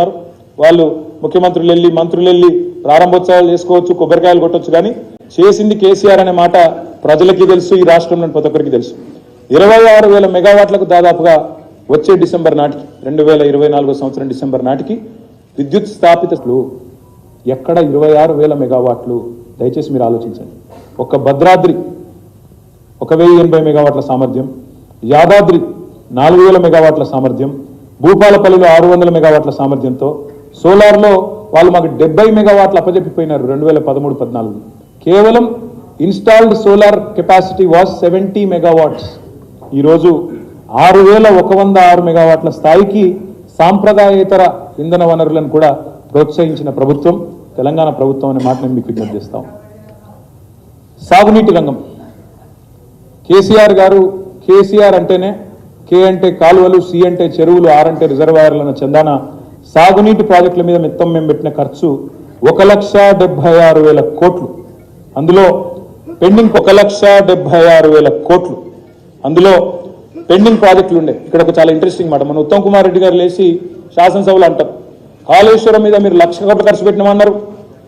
ఉన్నారు. వాళ్ళు ముఖ్యమంత్రులు వెళ్ళి మంత్రులు వెళ్ళి ప్రారంభోత్సవాలు చేసుకోవచ్చు, కొబ్బరికాయలు కొట్టొచ్చు, కానీ చేసింది కేసీఆర్ అనే మాట ప్రజలకి తెలుసు, ఈ రాష్ట్రంలోని ప్రతి ఒక్కరికి తెలుసు. 26,000 మెగావాట్లకు దాదాపుగా వచ్చే డిసెంబర్ నాటికి 2024 సంవత్సరం డిసెంబర్ నాటికి విద్యుత్ స్థాపితలు ఎక్కడ 26,000 మెగావాట్లు. దయచేసి మీరు ఆలోచించండి. ఒక భద్రాద్రి 1,080 మెగావాట్ల సామర్థ్యం, యాదాద్రి 4,000 మెగావాట్ల సామర్థ్యం, భూపాలపల్లిలో 600 మెగావాట్ల సామర్థ్యంతో సోలార్లో వాళ్ళు మాకు 70 మెగావాట్లు అప్పజెప్పిపోయినారు 2013-14. కేవలం installed solar capacity was 70 megawatts. ఈరోజు 6,106 మెగావాట్ల స్థాయికి సాంప్రదాయేతర ఇంధన వనరులను కూడా ప్రోత్సహించిన ప్రభుత్వం తెలంగాణ ప్రభుత్వం అనే మాట నేను మీకు విజ్ఞప్తి చేస్తాం. సాగునీటి రంగం కేసీఆర్ గారు, కేసీఆర్ అంటేనే కే అంటే కాలువలు, సి అంటే చెరువులు, ఆర్ అంటే రిజర్వాయర్ల చందాన సాగునీటి ప్రాజెక్టుల మీద మొత్తం మేము పెట్టిన ఖర్చు 1,76,000 కోట్లు. అందులో పెండింగ్ 1,76,000 కోట్లు. అందులో పెండింగ్ ప్రాజెక్టులు ఉండే. ఇక్కడ ఒక చాలా ఇంట్రెస్టింగ్ మాట, మన ఉత్తమ్ కుమార్ రెడ్డి గారు లేచి శాసనసభలో అంటారు, కాళేశ్వరం మీద మీరు 1,00,000 కోట్లు ఖర్చు పెట్టినామన్నారు,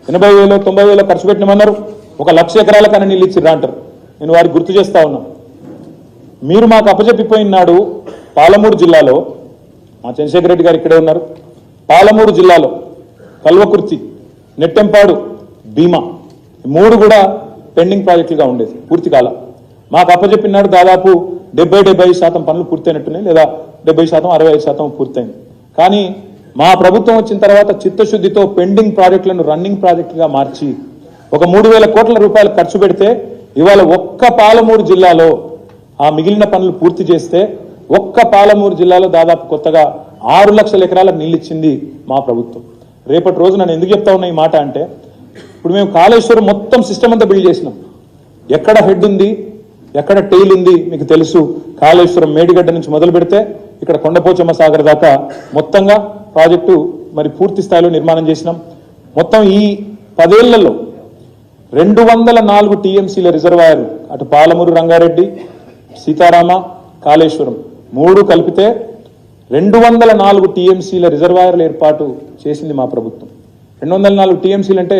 80,000 90,000 ఖర్చు పెట్టినామన్నారు, 1,00,000 ఎకరాల కన్నా నీళ్ళు ఇచ్చిర్రా అంటారు. నేను వారికి గుర్తు చేస్తా ఉన్నా, మీరు మాకు అప్పచెప్పిపోయినాడు పాలమూరు జిల్లాలో, మా చంద్రశేఖర్ రెడ్డి గారు ఇక్కడే ఉన్నారు, పాలమూరు జిల్లాలో కల్వకుర్తి, నెట్టెంపాడు, భీమా 3 కూడా పెండింగ్ ప్రాజెక్టులుగా ఉండేది, పూర్తి కాల. మాకు అప్పచెప్పినాడు దాదాపు 70-75% పనులు పూర్తయినట్టున్నాయి, లేదా 70% 65% పూర్తయింది. కానీ మా ప్రభుత్వం వచ్చిన తర్వాత చిత్తశుద్ధితో పెండింగ్ ప్రాజెక్టులను రన్నింగ్ ప్రాజెక్టుగా మార్చి ఒక 3,000 కోట్ల రూపాయలు ఖర్చు పెడితే ఇవాళ ఒక్క పాలమూరు జిల్లాలో ఆ మిగిలిన పనులు పూర్తి చేస్తే ఒక్క పాలమూరు జిల్లాలో దాదాపు కొత్తగా 6 లక్షల ఎకరాలకు నీళ్ళు ఇచ్చింది మా ప్రభుత్వం. రేపటి రోజు నన్ను ఎందుకు చెప్తా ఉన్నా ఈ మాట అంటే, ఇప్పుడు మేము కాళేశ్వరం మొత్తం సిస్టమ్ అంతా బిల్డ్ చేసినాం. ఎక్కడ హెడ్ ఉంది, ఎక్కడ టెయిల్ ఉంది మీకు తెలుసు. కాళేశ్వరం మేడిగడ్డ నుంచి మొదలు పెడితే ఇక్కడ కొండపోచమ్మ సాగర్ దాకా మొత్తంగా ప్రాజెక్టు మరి పూర్తి స్థాయిలో నిర్మాణం చేసినాం. మొత్తం ఈ 10 ఏళ్లలో 204 టీఎంసీల రిజర్వాయర్లు, అటు పాలమూరు రంగారెడ్డి, సీతారామ, కాళేశ్వరం 3 కలిపితే 204 టీఎంసీల రిజర్వాయర్ల ఏర్పాటు చేసింది మా ప్రభుత్వం. 204 టీఎంసీలు అంటే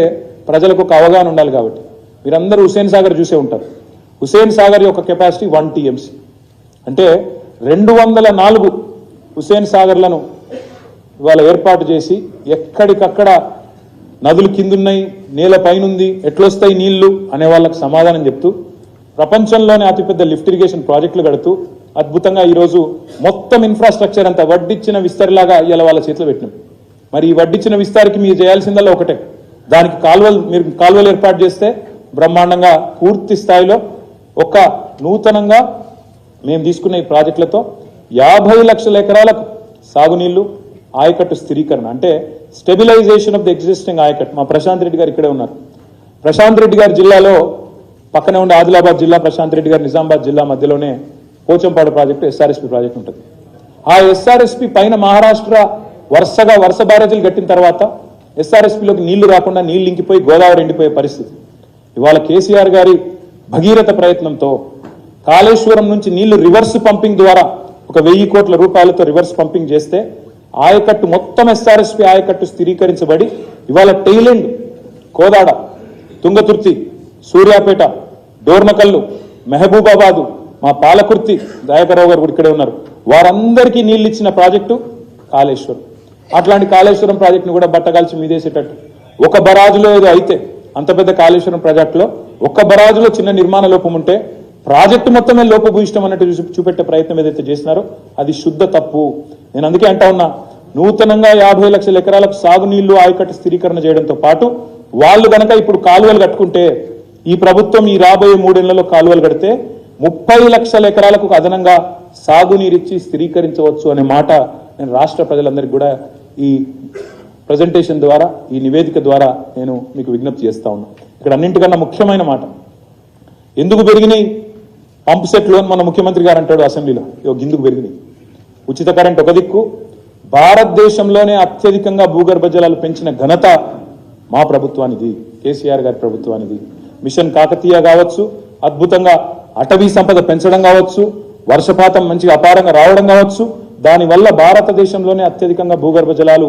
ప్రజలకు ఒక అవగాహన ఉండాలి కాబట్టి, మీరందరూ హుస్సేన్ సాగర్ చూసే ఉంటారు. హుస్సేన్ సాగర్ యొక్క కెపాసిటీ 1 టీఎంసీ అంటే 204 హుస్సేన్ సాగర్లను ఇవాళ ఏర్పాటు చేసి ఎక్కడికక్కడ నదులు కిందున్నాయి, నేల పైనుంది, ఎట్లొస్తాయి నీళ్లు అనే వాళ్ళకు సమాధానం చెప్తూ ప్రపంచంలోనే అతిపెద్ద లిఫ్ట్ ఇరిగేషన్ ప్రాజెక్టులు కడుతూ అద్భుతంగా ఈరోజు మొత్తం ఇన్ఫ్రాస్ట్రక్చర్ అంతా వడ్డిచ్చిన విస్తరిలాగా ఇలా వాళ్ళ చేతిలో పెట్టినాం. మరి ఈ వడ్డిచ్చిన విస్తారికి మీరు చేయాల్సిందల్లా ఒకటే, దానికి మీరు కాలువలు ఏర్పాటు చేస్తే బ్రహ్మాండంగా పూర్తి స్థాయిలో ఒక నూతనంగా మేము తీసుకున్న ఈ ప్రాజెక్టులతో 50 లక్షల ఎకరాలకు సాగునీళ్లు, ఆయకట్టు స్థిరీకరణ అంటే స్టెబిలైజేషన్ ఆఫ్ ది ఎగ్జిస్టింగ్ ఆయకట్టు. మా ప్రశాంత్ రెడ్డి గారు ఇక్కడే ఉన్నారు. ప్రశాంత్ రెడ్డి గారి జిల్లాలో పక్కనే ఉండే ఆదిలాబాద్ జిల్లా, ప్రశాంత్ రెడ్డి గారు నిజామాబాద్ జిల్లా మధ్యలోనే పోచంపాడు ప్రాజెక్టు, ఎస్ఆర్ఎస్పీ ప్రాజెక్టు ఉంటుంది. ఆ ఎస్ఆర్ఎస్పీ పైన మహారాష్ట్ర వరుస బ్యారేజీలు కట్టిన తర్వాత ఎస్ఆర్ఎస్పీలోకి నీళ్లు రాకుండా నీళ్లు ఇంకిపోయి గోదావరి ఎండిపోయే పరిస్థితి. ఇవాళ కేసీఆర్ గారి భగీరథ ప్రయత్నంతో కాళేశ్వరం నుంచి నీళ్లు రివర్స్ పంపింగ్ ద్వారా ఒక 1,000 కోట్ల రూపాయలతో రివర్స్ పంపింగ్ చేస్తే ఆయకట్టు మొత్తం ఎస్ఆర్ఎస్పీ ఆయకట్టు స్థిరీకరించబడి ఇవాళ టెయిలెండ్, కోదాడ, తుంగతుర్తి, సూర్యాపేట, డోర్నకల్లు, మహబూబాబాదు, మా పాలకుర్తి, దయాకర్రావు గారు కూడా ఇక్కడే ఉన్నారు, వారందరికీ నీళ్ళు ఇచ్చిన ప్రాజెక్టు కాళేశ్వరం. అట్లాంటి కాళేశ్వరం ప్రాజెక్టును కూడా బట్టగాల్చి మీదేసేటట్టు ఒక బరాజులో ఏదో అయితే, అంత పెద్ద కాళేశ్వరం ప్రాజెక్టులో ఒక్క బరాజులో చిన్న నిర్మాణ లోపం ఉంటే ప్రాజెక్టు మొత్తమే లోపభూయిష్టం అన్నట్టు చూపెట్టే ప్రయత్నం ఏదైతే చేసినారో అది శుద్ధ తప్పు. నేను అందుకే అంటా ఉన్నా, నూతనంగా 50 లక్షల ఎకరాలకు సాగునీళ్లు, ఆయకట్టు స్థిరీకరణ చేయడంతో పాటు వాళ్ళు గనక ఇప్పుడు కాలువలు కట్టుకుంటే, ఈ ప్రభుత్వం ఈ రాబోయే 3 ఏళ్లలో కాలువలు కడితే 30 లక్షల ఎకరాలకు అదనంగా సాగునీరిచ్చి స్థిరీకరించవచ్చు అనే మాట నేను రాష్ట్ర ప్రజలందరికీ కూడా ఈ ప్రజెంటేషన్ ద్వారా, ఈ నివేదిక ద్వారా నేను మీకు విజ్ఞప్తి చేస్తా ఉన్నా. ఇక్కడ అన్నింటికన్నా ముఖ్యమైన మాట, ఎందుకు పెరిగినాయి పంప్ సెట్లు అని మన ముఖ్యమంత్రి గారు అంటాడు అసెంబ్లీలో. ఎందుకు పెరిగినాయి? ఉచిత కరెంట్ ఒక దిక్కు, భారతదేశంలోనే అత్యధికంగా భూగర్భ జలాలు పెంచిన ఘనత మా ప్రభుత్వానిది, కేసీఆర్ గారి ప్రభుత్వానిది. మిషన్ కాకతీయ కావచ్చు, అద్భుతంగా అటవీ సంపద పెంచడం కావచ్చు, వర్షపాతం మంచిగా అపారంగా రావడం కావచ్చు, దానివల్ల భారతదేశంలోనే అత్యధికంగా భూగర్భ జలాలు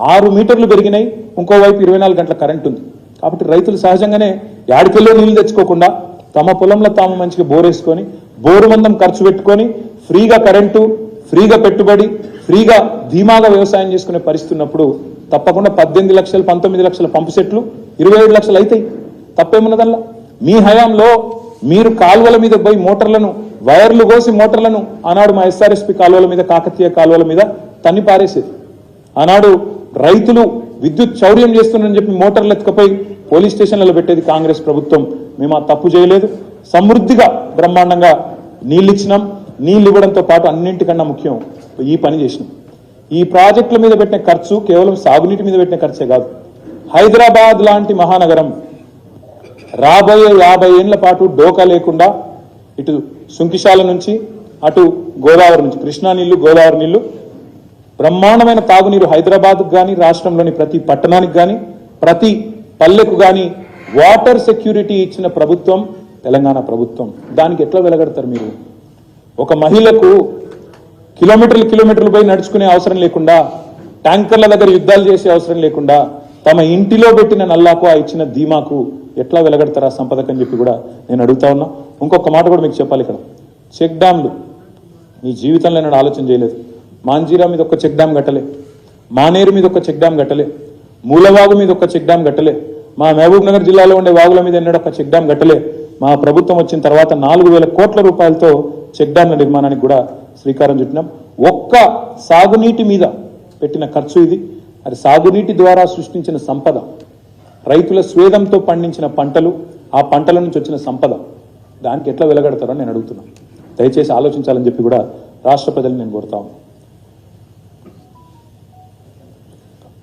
6 మీటర్లు పెరిగినాయి. ఇంకోవైపు 24 గంటల కరెంట్ ఉంది. కాబట్టి రైతులు సహజంగానే యాడికెళ్ళో నీళ్లు తెచ్చుకోకుండా తమ పొలంలో తాము మంచిగా బోరేసుకొని బోరు మందం ఖర్చు పెట్టుకొని ఫ్రీగా కరెంటు, ఫ్రీగా పెట్టుబడి, ఫ్రీగా ధీమాగా వ్యవసాయం చేసుకునే పరిస్థితి ఉన్నప్పుడు తప్పకుండా 18 లక్షలు 19 లక్షల పంపు సెట్లు 27 లక్షలు అవుతాయి. తప్పేమున్నదల్లా? మీ హయాంలో మీరు కాలువల మీద పోయి మోటార్లను వైర్లు కోసి మోటార్లను ఆనాడు మా ఎస్ఆర్ఎస్పి కాలువల మీద, కాకతీయ కాలువల మీద తన్ని పారేసేది. ఆనాడు రైతులు విద్యుత్ చౌర్యం చేస్తున్నారని చెప్పి మోటార్లు ఎత్తుకపోయి పోలీస్ స్టేషన్లలో పెట్టేది కాంగ్రెస్ ప్రభుత్వం. మేము ఆ తప్పు చేయలేదు. సమృద్ధిగా బ్రహ్మాండంగా నీళ్ళు ఇచ్చినాం. నీళ్ళు ఇవ్వడంతో పాటు అన్నింటికన్నా ముఖ్యం ఈ పని చేసినాం. ఈ ప్రాజెక్టుల మీద పెట్టిన ఖర్చు కేవలం సాగునీటి మీద పెట్టిన ఖర్చే కాదు. హైదరాబాద్ లాంటి మహానగరం రాబోయే 50 ఏళ్ల పాటు డోకా లేకుండా ఇటు సుంకిశాల నుంచి అటు గోదావరి నుంచి కృష్ణా నీళ్లు, గోదావరి నీళ్లు బ్రహ్మాండమైన తాగునీరు హైదరాబాద్కు కానీ రాష్ట్రంలోని ప్రతి పట్టణానికి కానీ ప్రతి పల్లెకు కానీ వాటర్ సెక్యూరిటీ ఇచ్చిన ప్రభుత్వం తెలంగాణ ప్రభుత్వం. దానికి ఎట్లా వెలగడతారు మీరు? ఒక మహిళకు కిలోమీటర్లు పోయి నడుచుకునే అవసరం లేకుండా, ట్యాంకర్ల దగ్గర యుద్ధాలు చేసే అవసరం లేకుండా తమ ఇంటిలో పెట్టిన నల్లాకు ఆ ఇచ్చిన ధీమాకు ఎట్లా వెలగడతారా సంపదకని చెప్పి కూడా నేను అడుగుతా ఉన్నా. ఇంకొక మాట కూడా మీకు చెప్పాలి. ఇక్కడ చెక్ డ్యాంలు మీ జీవితంలో నేను ఆలోచన చేయలేదు. మాంజీరా మీద ఒక చెక్ డ్యామ్ కట్టలే, మానేరు మీద ఒక చెక్ డ్యామ్ కట్టలే, మూలవాగు మీద ఒక చెక్ డ్యామ్ కట్టలే, మా మహబూబ్ నగర్ జిల్లాలో ఉండే వాగుల మీద ఎన్నడూ ఒక చెక్ డ్యామ్ కట్టలే. మా ప్రభుత్వం వచ్చిన తర్వాత 4,000 కోట్ల రూపాయలతో చెక్ డ్యాంల నిర్మాణానికి కూడా శ్రీకారం చుట్టినాం. ఒక్క సాగునీటి మీద పెట్టిన ఖర్చు ఇది. అది సాగునీటి ద్వారా సృష్టించిన సంపద, రైతుల స్వేదంతో పండించిన పంటలు, ఆ పంటల నుంచి వచ్చిన సంపద, దానికి ఎట్లా వెలగడతారని నేను అడుగుతున్నాను. దయచేసి ఆలోచించాలని చెప్పి కూడా రాష్ట్ర ప్రజలను నేను కోరుతా ఉన్నాను.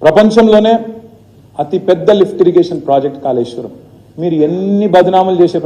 ప్రపంచంలోనే అతి పెద్ద లిఫ్ట్ ఇరిగేషన్ ప్రాజెక్ట్ కాళేశ్వరం. మీరు ఎన్ని బదనాములు చేసే